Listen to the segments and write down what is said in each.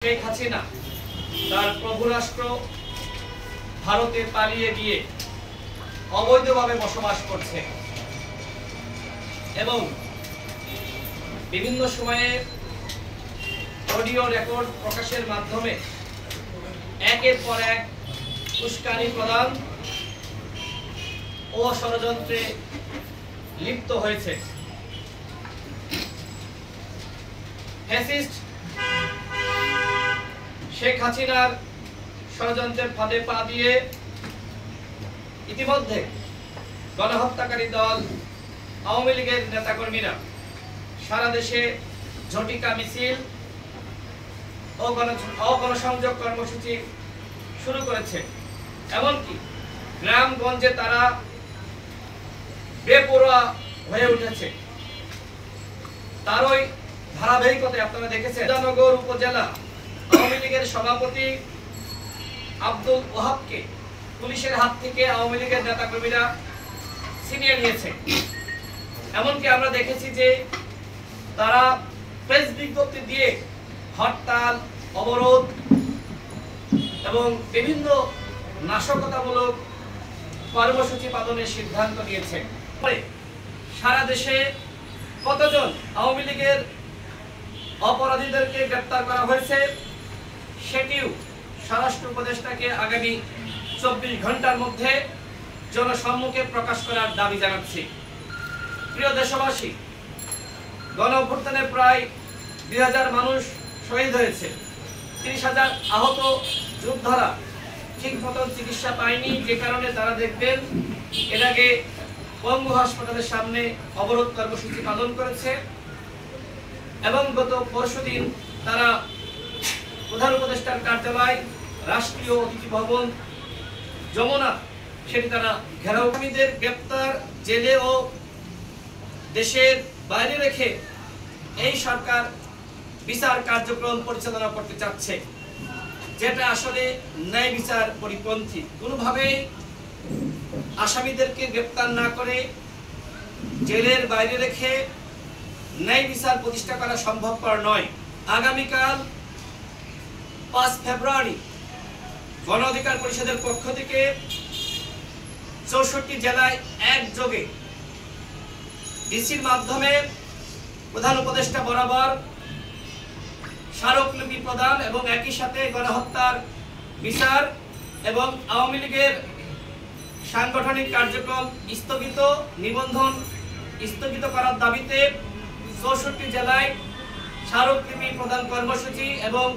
শেখ হাসিনা তার প্রভু রাষ্ট্র ভারতে পালিয়ে গিয়ে অবৈধভাবে বসবাস করছে এবং বিভিন্ন সময়ে অডিও রেকর্ড প্রকাশের মাধ্যমে একের পর এক উস্কানি প্রদান ও ষড়যন্ত্রে লিপ্ত হয়েছে। ফ্যাসিস্ট শেখ হাসিনার ষড়যন্ত্রের ফাঁদে পা দিয়ে ইতিমধ্যে গণহত্যাকারী দল আওয়ামী লীগের নেতাকর্মীরা সারা দেশে ঝটিকা মিছিল ও গণসংযোগ কর্মসূচি শুরু করেছে। এমনকি গ্রামগঞ্জে তারা বেপরোয়া হয়ে উঠেছে। তারই ধারাবাহিকতায় আপনারা দেখেছেন নগর উপজেলা আওয়ামী লীগের সভাপতি আব্দুল ওহাবকে পুলিশের হাত থেকে আওয়ামী লীগের নেতাকর্মীরা ছিনিয়ে নিয়েছে। এমনকি আমরা দেখেছি যে তারা প্রেস বিজ্ঞপ্তি দিয়ে হরতাল, অবরোধ এবং বিভিন্ন নাশকতামূলক কর্মসূচি পালনের সিদ্ধান্ত নিয়েছে। সারা দেশে কতজন আওয়ামী লীগের অপরাধীদেরকে গ্রেপ্তার করা হয়েছে সেটিও স্বরাষ্ট্র উপদেষ্টাকে আগামী 24 ঘন্টার মধ্যে জনসম্মুখে প্রকাশ করার দাবি জানাচ্ছি। প্রিয় দেশবাসী, গণ অভ্যুত্থানে প্রায় 2000 মানুষ শহীদ হয়েছে, 30,000 আহত যোদ্ধারা ঠিক মতো চিকিৎসা পায়নি, যে কারণে তারা দেখবেন এর আগে পঙ্গু হাসপাতালের সামনে অবরোধ কর্মসূচি পালন করেছে এবং গত পরশুদিন তারা প্রধান উপদেষ্টার কার্যালয়, রাষ্ট্রীয় অতিথি ভবন, যমুনা সেটি তারা ঘেরাওকারীদের গ্রেপ্তার, জেলে ও দেশের বাইরে রেখে এই সরকার বিচার কার্যক্রম পরিচালনা করতে চাচ্ছে, যেটা আসলে ন্যায় বিচার পরিপন্থী। কোনোভাবেই আসামিদেরকে গ্রেপ্তার না করে জেলের বাইরে রেখে ন্যায় বিচার প্রতিষ্ঠা করা সম্ভবপর নয়। আগামীকাল 5 ফেব্রুয়ারি গণ অধিকার পরিষদের পক্ষ থেকে 64 জেলায় একযোগে ডিসির মাধ্যমে প্রধান উপদেষ্টা বরাবর স্মারকলিপি প্রদান এবং একই সাথে গণহত্যার বিচার এবং আওয়ামী লীগের সাংগঠনিক কার্যক্রম স্থগিত, নিবন্ধন স্থগিত করার দাবিতে 64 জেলায় স্মারকলিপি প্রদান কর্মসূচি এবং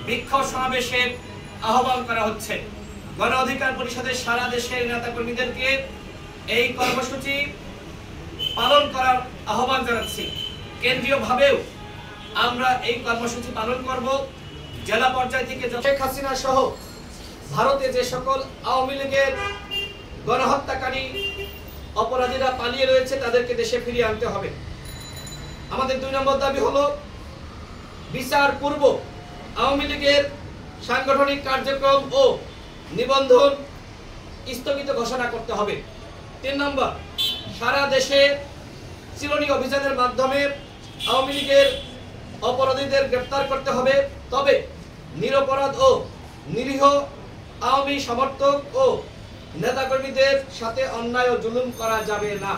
বিক্ষোভ সমাবেশের আহ্বান করা হচ্ছে। গণ অধিকার পরিষদের সারা দেশের নেতাকর্মীদেরকে এই কর্মসূচি পালন করার আহ্বান জানাচ্ছি। কেন্দ্রীয়ভাবেও আমরা এই কর্মসূচি পালন করব। জেলা পর্যায় থেকে শেখ হাসিনা সহ ভারতে যে সকল আওয়ামী লীগের গণহত্যাকারী অপরাধীরা পালিয়ে রয়েছে তাদেরকে দেশে ফিরিয়ে আনতে হবে। আমাদের 2 নম্বর দাবি হলো বিচার পূর্ব আওয়ামী লীগের সাংগঠনিক কার্যক্রম ও নিবন্ধন স্থগিত ঘোষণা করতে হবে। 3 নম্বর, সারা দেশে চিরুনি অভিযানের মাধ্যমে আওয়ামী লীগের অপরাধীদের গ্রেপ্তার করতে হবে, তবে নিরপরাধ ও নিরীহ আওয়ামী সমর্থক ও নেতাকর্মীদের সাথে অন্যায় ও জুলুম করা যাবে না।